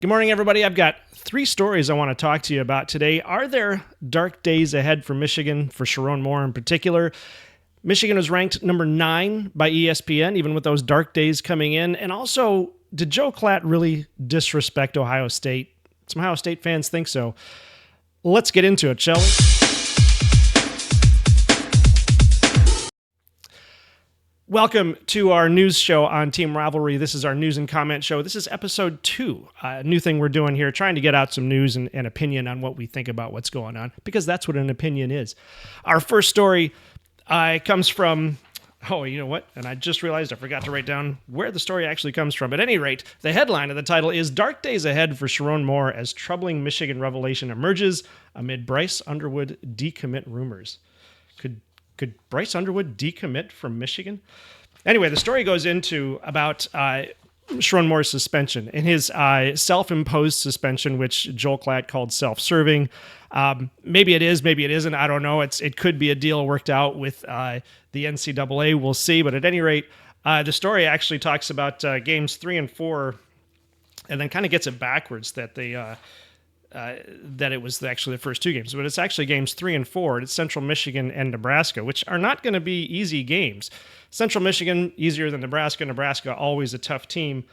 Good morning, everybody. I've got three stories I want to talk to you about today. Are there dark days ahead for Michigan, for Chiron Moore in particular? Michigan was ranked number 9 by ESPN, even with those dark days coming in. And also, did Joel Klatt really disrespect Ohio State? Some Ohio State fans think so. Let's get into it, shall we? Welcome to our news show on Team Rivalry. This is our news and comment show. This is episode 2, a new thing we're doing here, trying to get out some news and opinion on what we think about what's going on, because that's what an opinion is. Our first story comes from, you know what? And I just realized I forgot to write down where the story actually comes from. At any rate, the headline of the title is Dark Days Ahead for Chiron Moore as Troubling Michigan Revelation Emerges Amid Bryce Underwood Decommit Rumors. Could Bryce Underwood decommit from Michigan? Anyway, the story goes into about Chiron Moore's suspension and his self-imposed suspension, which Joel Klatt called self-serving. Maybe it is, maybe it isn't. I don't know. It could be a deal worked out with the NCAA. We'll see. But at any rate, the story actually talks about games 3 and 4, and then kind of gets it backwards that that it was actually the first 2 games, but it's actually games 3 and 4. And it's Central Michigan and Nebraska, which are not going to be easy games. Central Michigan, easier than Nebraska. Nebraska, always a tough team.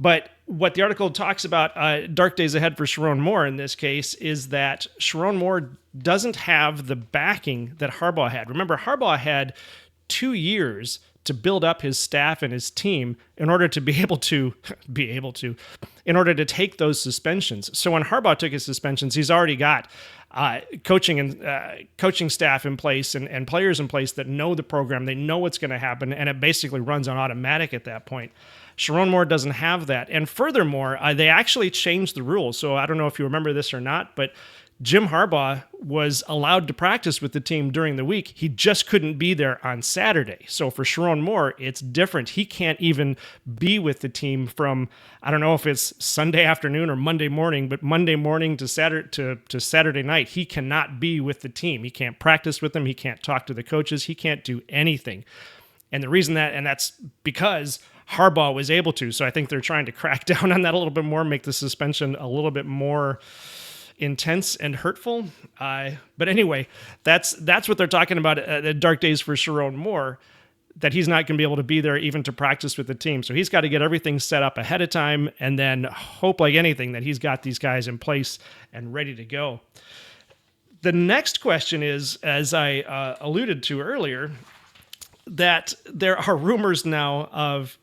But what the article talks about, dark days ahead for Chiron Moore in this case, is that Chiron Moore doesn't have the backing that Harbaugh had. Remember, Harbaugh had 2 years to build up his staff and his team in order to in order to take those suspensions. So when Harbaugh took his suspensions, he's already got coaching staff in place and players in place that know the program. They know what's going to happen, and it basically runs on automatic at that point. Chiron Moore doesn't have that. And furthermore, they actually changed the rules. So I don't know if you remember this or not, but Jim Harbaugh was allowed to practice with the team during the week. He just couldn't be there on Saturday. So for Chiron Moore, it's different. He can't even be with the team from, I don't know if it's Sunday afternoon or Monday morning, but Monday morning to Saturday night, he cannot be with the team. He can't practice with them. He can't talk to the coaches. He can't do anything. And the reason that's because Harbaugh was able to. So I think they're trying to crack down on that a little bit more, make the suspension a little bit more intense and hurtful. But anyway, that's what they're talking about at Dark Days for Chiron Moore, that he's not going to be able to be there even to practice with the team. So he's got to get everything set up ahead of time and then hope like anything that he's got these guys in place and ready to go. The next question is, as I alluded to earlier, that there are rumors now of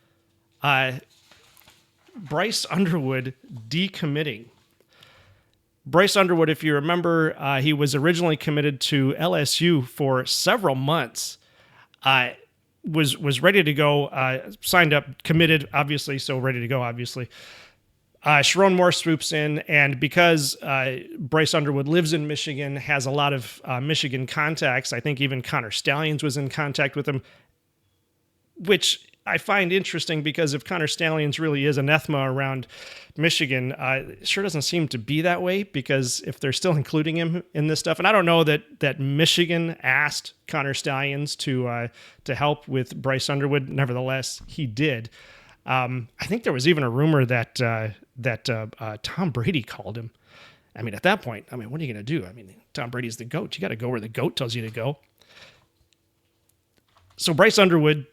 Bryce Underwood decommitting. Bryce Underwood, if you remember, he was originally committed to LSU for several months. Was ready to go, signed up, committed, obviously, so ready to go, obviously. Chiron Moore swoops in, and because Bryce Underwood lives in Michigan, has a lot of Michigan contacts, I think even Connor Stalions was in contact with him, which I find interesting because if Connor Stalions really is anathema around Michigan, it sure doesn't seem to be that way, because if they're still including him in this stuff, and I don't know that Michigan asked Connor Stalions to help with Bryce Underwood. Nevertheless, he did. I think there was even a rumor that Tom Brady called him. I mean, at that point, what are you going to do? I mean, Tom Brady's the GOAT. You got to go where the GOAT tells you to go. So Bryce Underwood,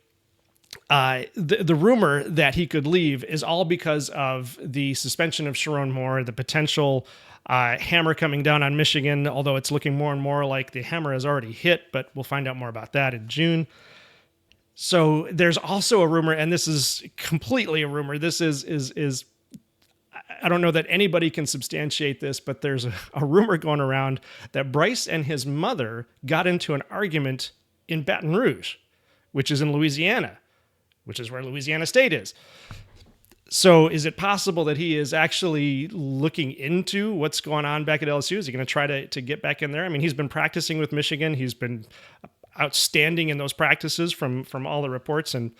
the rumor that he could leave is all because of the suspension of Chiron Moore, the potential hammer coming down on Michigan, although it's looking more and more like the hammer has already hit, but we'll find out more about that in June. So there's also a rumor, and this is completely a rumor. This is I don't know that anybody can substantiate this, but there's a rumor going around that Bryce and his mother got into an argument in Baton Rouge, which is in Louisiana, which is where Louisiana State is. So is it possible that he is actually looking into what's going on back at LSU? Is he going to try to get back in there? I mean, he's been practicing with Michigan. He's been outstanding in those practices from all the reports, and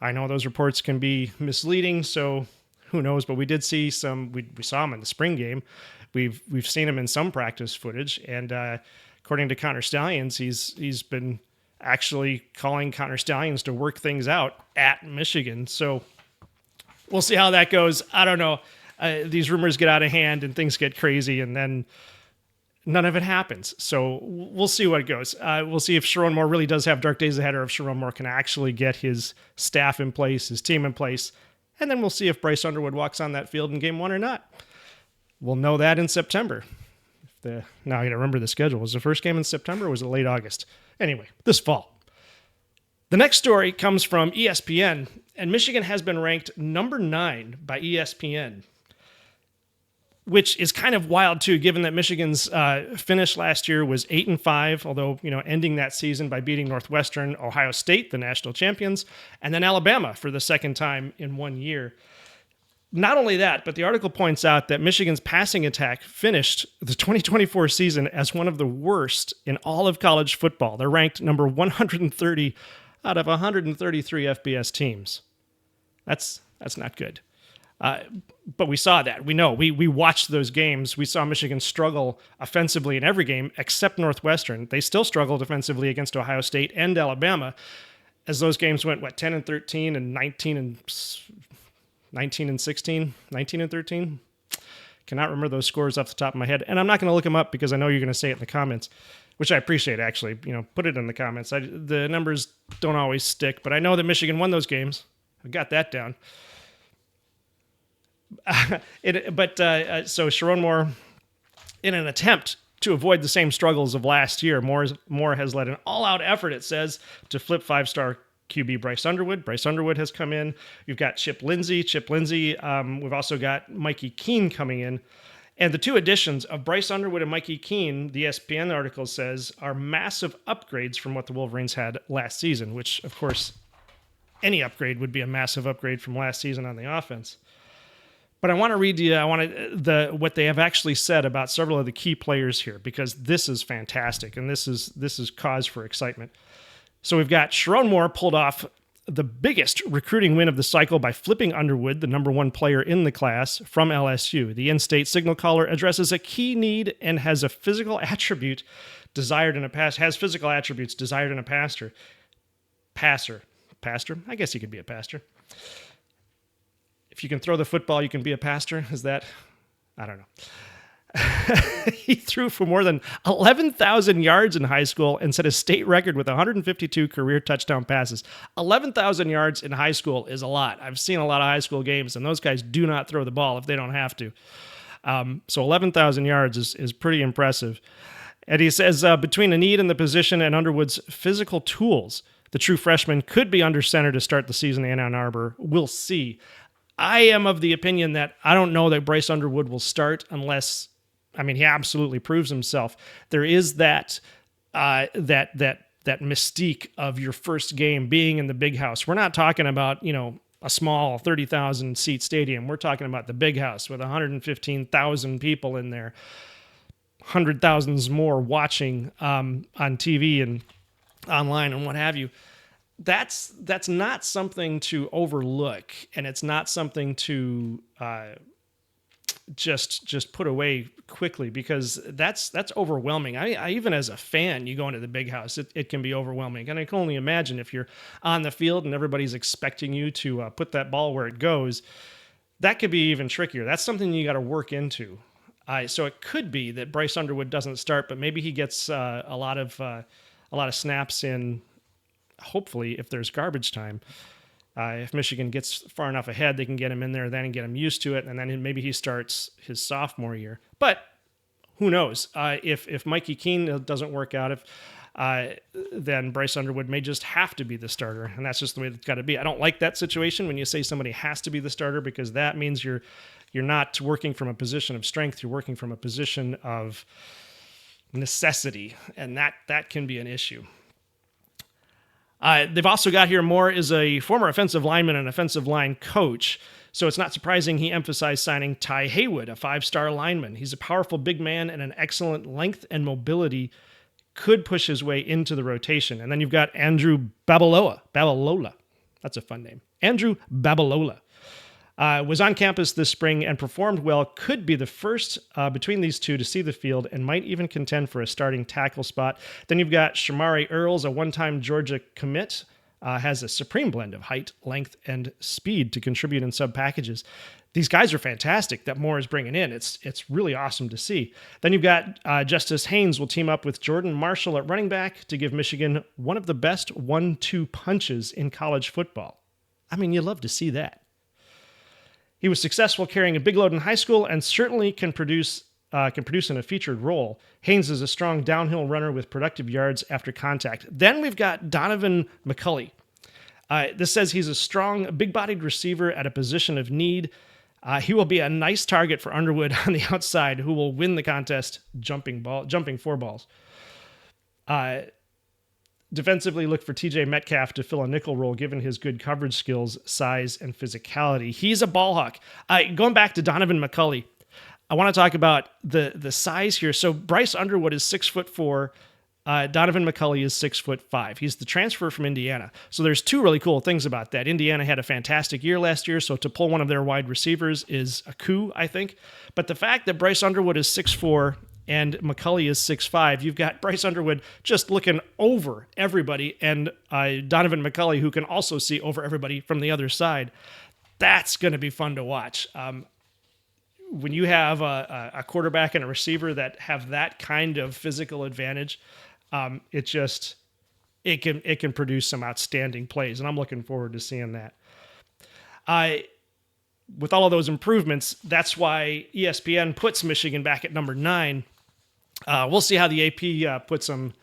I know those reports can be misleading, so who knows? But we did see some. We saw him in the spring game. We've seen him in some practice footage, and according to Connor Stalions, he's been actually calling Connor Stalions to work things out at Michigan. So we'll see how that goes. I don't know. these rumors get out of hand and things get crazy, and then none of it happens. So we'll see what goes. We'll see if Chiron Moore really does have dark days ahead, or if Chiron Moore can actually get his staff in place, his team in place, and then we'll see if Bryce Underwood walks on that field in game 1 or not. We'll know that in September. Now I got to remember the schedule. Was the first game in September, or was it late August? Anyway, this fall. The next story comes from ESPN, and Michigan has been ranked number 9 by ESPN, which is kind of wild too, given that Michigan's finish last year was 8-5, although ending that season by beating Northwestern, Ohio State, the national champions, and then Alabama for the second time in 1 year. Not only that, but the article points out that Michigan's passing attack finished the 2024 season as one of the worst in all of college football. They're ranked number 130 out of 133 FBS teams. That's not good. But we saw that. We know. We watched those games. We saw Michigan struggle offensively in every game except Northwestern. They still struggled offensively against Ohio State and Alabama, as those games went, 10-13 and 19-16, 19-13. Cannot remember those scores off the top of my head. And I'm not going to look them up because I know you're going to say it in the comments, which I appreciate, actually. Put it in the comments. The numbers don't always stick, but I know that Michigan won those games. I got that down. So Chiron Moore, in an attempt to avoid the same struggles of last year, Moore has led an all-out effort, it says, to flip 5-star QB Bryce Underwood. Bryce Underwood has come in. You've got Chip Lindsey. We've also got Mikey Keene coming in. And the two additions of Bryce Underwood and Mikey Keene, the ESPN article says, are massive upgrades from what the Wolverines had last season, which, of course, any upgrade would be a massive upgrade from last season on the offense. But I want to read to you what they have actually said about several of the key players here, because this is fantastic, and this is cause for excitement. So we've got Chiron Moore pulled off the biggest recruiting win of the cycle by flipping Underwood, the number 1 player in the class, from LSU. The in-state signal caller addresses a key need and has physical attributes desired in a passer. Passer. I guess he could be a pastor. If you can throw the football, you can be a pastor. Is that? I don't know. He threw for more than 11,000 yards in high school and set a state record with 152 career touchdown passes. 11,000 yards in high school is a lot. I've seen a lot of high school games, and those guys do not throw the ball if they don't have to. So 11,000 yards is pretty impressive. And he says, between the need and the position and Underwood's physical tools, the true freshman could be under center to start the season in Ann Arbor. We'll see. I am of the opinion that I don't know that Bryce Underwood will start unless, he absolutely proves himself. There is that mystique of your first game being in the big house. We're not talking about, a small 30,000 seat stadium. We're talking about the big house with 115,000 people in there, 100,000s more watching on TV and online and what have you. That's not something to overlook, and it's not something to just put away quickly, because that's overwhelming. I even as a fan, you go into the big house, it can be overwhelming, and I can only imagine if you're on the field and everybody's expecting you to put that ball where it goes. That could be even trickier. That's something you got to work into. So it could be that Bryce Underwood doesn't start, but maybe he gets a lot of snaps in. Hopefully, if there's garbage time, if Michigan gets far enough ahead, they can get him in there then and get him used to it, and then maybe he starts his sophomore year. But who knows? If Mikey Keene doesn't work out, then Bryce Underwood may just have to be the starter, and that's just the way it's got to be. I don't like that situation when you say somebody has to be the starter, because that means you're not working from a position of strength. You're working from a position of necessity, and that can be an issue. They've also got here Moore is a former offensive lineman and offensive line coach, so it's not surprising he emphasized signing Ty Haywood, a 5-star lineman. He's a powerful big man and an excellent length and mobility, could push his way into the rotation. And then you've got Andrew Babalola. That's a fun name. Andrew Babalola. Was on campus this spring and performed well, could be the first between these two to see the field and might even contend for a starting tackle spot. Then you've got Shamari Earls, a one-time Georgia commit, has a supreme blend of height, length, and speed to contribute in sub-packages. these guys are fantastic that Moore is bringing in. It's really awesome to see. Then you've got Justice Haynes will team up with Jordan Marshall at running back to give Michigan one of the best 1-2 punches in college football. I mean, you love to see that. He was successful carrying a big load in high school and certainly can produce in a featured role. Haynes is a strong downhill runner with productive yards after contact. Then we've got Donovan McCulley. This says he's a strong, big-bodied receiver at a position of need. He will be a nice target for Underwood on the outside, who will win the contest jumping 4 balls. Defensively, look for TJ Metcalf to fill a nickel role given his good coverage skills, size, and physicality. He's a ball hawk. Going back to Donovan McCulley, I want to talk about the size here. So Bryce Underwood is 6'4". Donovan McCulley is 6'5". He's the transfer from Indiana. So there's two really cool things about that. Indiana had a fantastic year last year, so to pull one of their wide receivers is a coup, I think. But the fact that Bryce Underwood is 6'4", and McCulley is 6'5", you've got Bryce Underwood just looking over everybody, and Donovan McCulley, who can also see over everybody from the other side. That's going to be fun to watch. When you have a quarterback and a receiver that have that kind of physical advantage, it can produce some outstanding plays, and I'm looking forward to seeing that. With all of those improvements, that's why ESPN puts Michigan back at number 9. We'll see how the AP puts them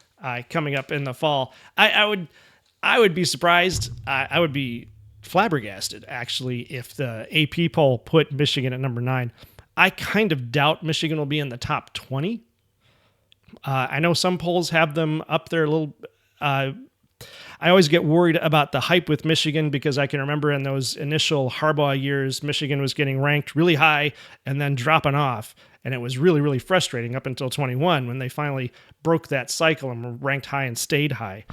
coming up in the fall. I would be surprised. I would be flabbergasted, actually, if the AP poll put Michigan at number 9. I kind of doubt Michigan will be in the top 20. I know some polls have them up there a little. I always get worried about the hype with Michigan because I can remember in those initial Harbaugh years, Michigan was getting ranked really high and then dropping off. And it was really, really frustrating up until 21 when they finally broke that cycle and were ranked high and stayed high.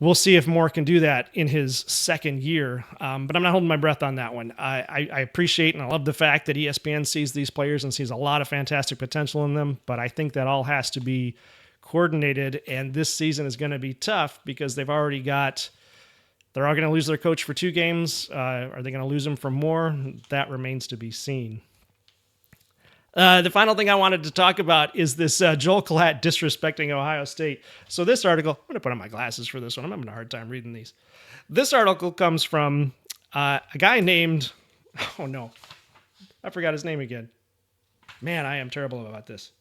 We'll see if Moore can do that in his second year, but I'm not holding my breath on that one. I appreciate and I love the fact that ESPN sees these players and sees a lot of fantastic potential in them, but I think that all has to be coordinated, and this season is going to be tough because they're all going to lose their coach for 2 games. Are they going to lose him for more? That remains to be seen. The final thing I wanted to talk about is this Joel Klatt disrespecting Ohio State. So this article, I'm going to put on my glasses for this one. I'm having a hard time reading these. This article comes from a guy named, oh no, I forgot his name again. Man, I am terrible about this.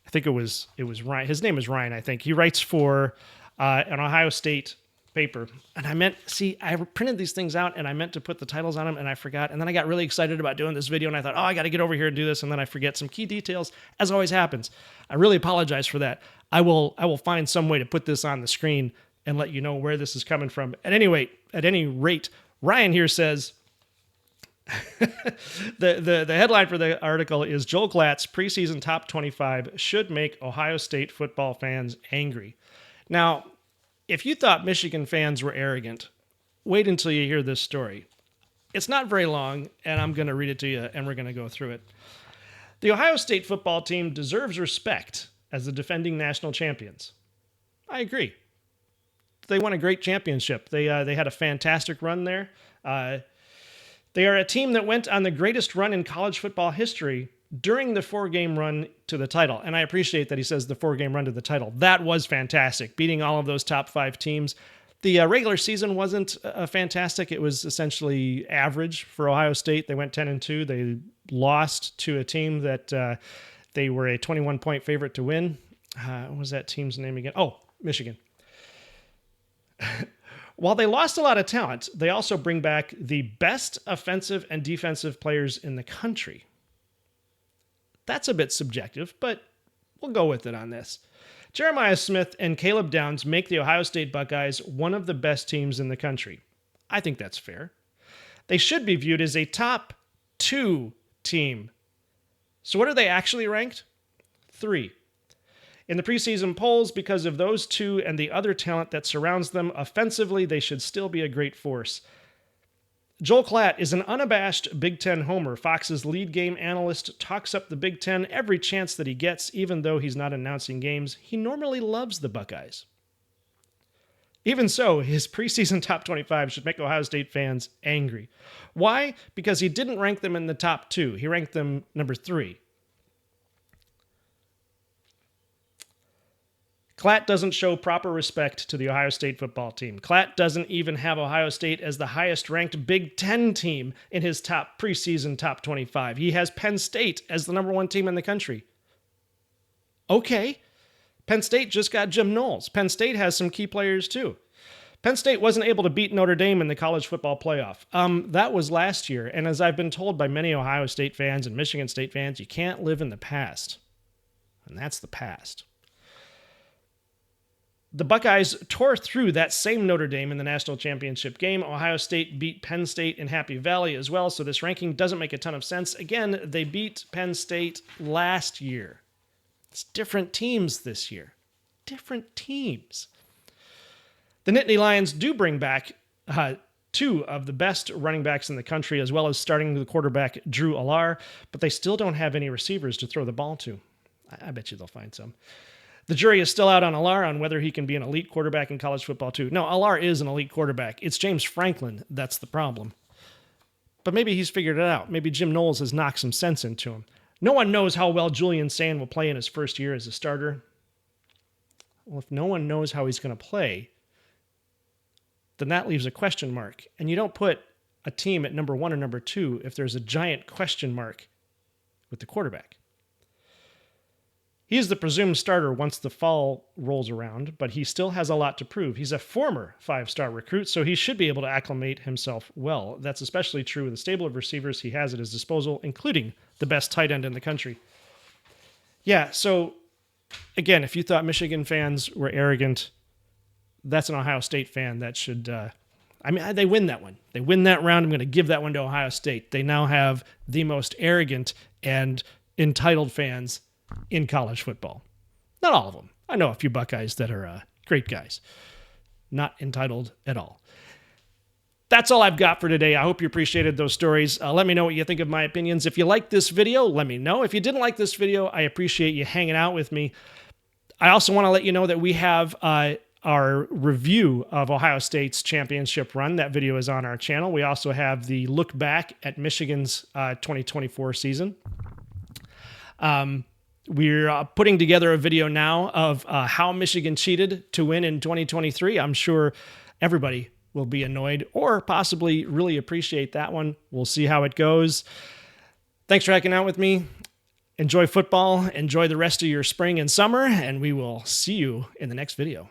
I think it was Ryan. His name is Ryan, I think. He writes for an Ohio State paper. And I printed these things out and I meant to put the titles on them and I forgot. And then I got really excited about doing this video and I thought, I got to get over here and do this. And then I forget some key details, as always happens. I really apologize for that. I will find some way to put this on the screen and let you know where this is coming from. At any rate, Ryan here says, the headline for the article is Joel Klatt's preseason top 25 should make Ohio State football fans angry. Now, if you thought Michigan fans were arrogant, wait until you hear this story. It's not very long, and I'm going to read it to you, and we're going to go through it. The Ohio State football team deserves respect as the defending national champions. I agree. They won a great championship. They had a fantastic run there. They are a team that went on the greatest run in college football history during the 4-game run to the title. And I appreciate that he says the 4-game run to the title. That was fantastic, beating all of those top 5 teams. The regular season wasn't fantastic. It was essentially average for Ohio State. They went 10-2. They lost to a team that they were a 21-point favorite to win. What was that team's name again? Oh, Michigan. While they lost a lot of talent, they also bring back the best offensive and defensive players in the country. That's a bit subjective, but we'll go with it on this. Jeremiah Smith and Caleb Downs make the Ohio State Buckeyes one of the best teams in the country. I think that's fair. They should be viewed as a top 2 team. So what are they actually ranked? 3. In the preseason polls, because of those 2 and the other talent that surrounds them, offensively, they should still be a great force. Joel Klatt is an unabashed Big Ten homer. Fox's lead game analyst talks up the Big Ten every chance that he gets, even though he's not announcing games. He normally loves the Buckeyes. Even so, his preseason top 25 should make Ohio State fans angry. Why? Because he didn't rank them in the top 2. He ranked them number 3. Clatt doesn't show proper respect to the Ohio State football team. Clatt doesn't even have Ohio State as the highest-ranked Big Ten team in his preseason top 25. He has Penn State as the number 1 team in the country. Okay. Penn State just got Jim Knowles. Penn State has some key players too. Penn State wasn't able to beat Notre Dame in the college football playoff. That was last year, and as I've been told by many Ohio State fans and Michigan State fans, you can't live in the past. And that's the past. The Buckeyes tore through that same Notre Dame in the national championship game. Ohio State beat Penn State in Happy Valley as well, so this ranking doesn't make a ton of sense. Again, they beat Penn State last year. It's different teams this year. Different teams. The Nittany Lions do bring back 2 of the best running backs in the country, as well as starting the quarterback Drew Allar, but they still don't have any receivers to throw the ball to. I bet you they'll find some. The jury is still out on Allar on whether he can be an elite quarterback in college football too. No, Allar is an elite quarterback. It's James Franklin that's the problem. But maybe he's figured it out. Maybe Jim Knowles has knocked some sense into him. No one knows how well Julian Sand will play in his first year as a starter. Well, if no one knows how he's going to play, then that leaves a question mark. And you don't put a team at number 1 or number 2 if there's a giant question mark with the quarterback. He is the presumed starter once the fall rolls around, but he still has a lot to prove. He's a former 5-star recruit, so he should be able to acclimate himself well. That's especially true with the stable of receivers he has at his disposal, including the best tight end in the country. Yeah, so again, if you thought Michigan fans were arrogant, that's an Ohio State fan that should... they win that one. They win that round. I'm going to give that one to Ohio State. They now have the most arrogant and entitled fans in college football. Not all of them. I know a few Buckeyes that are great guys. Not entitled at all. That's all I've got for today. I hope you appreciated those stories. Let me know what you think of my opinions. If you liked this video, let me know. If you didn't like this video, I appreciate you hanging out with me. I also want to let you know that we have our review of Ohio State's championship run. That video is on our channel. We also have the look back at Michigan's 2024 season. We're putting together a video now of how Michigan cheated to win in 2023. I'm sure everybody will be annoyed or possibly really appreciate that one. We'll see how it goes. Thanks for hanging out with me. Enjoy football. Enjoy the rest of your spring and summer, and we will see you in the next video.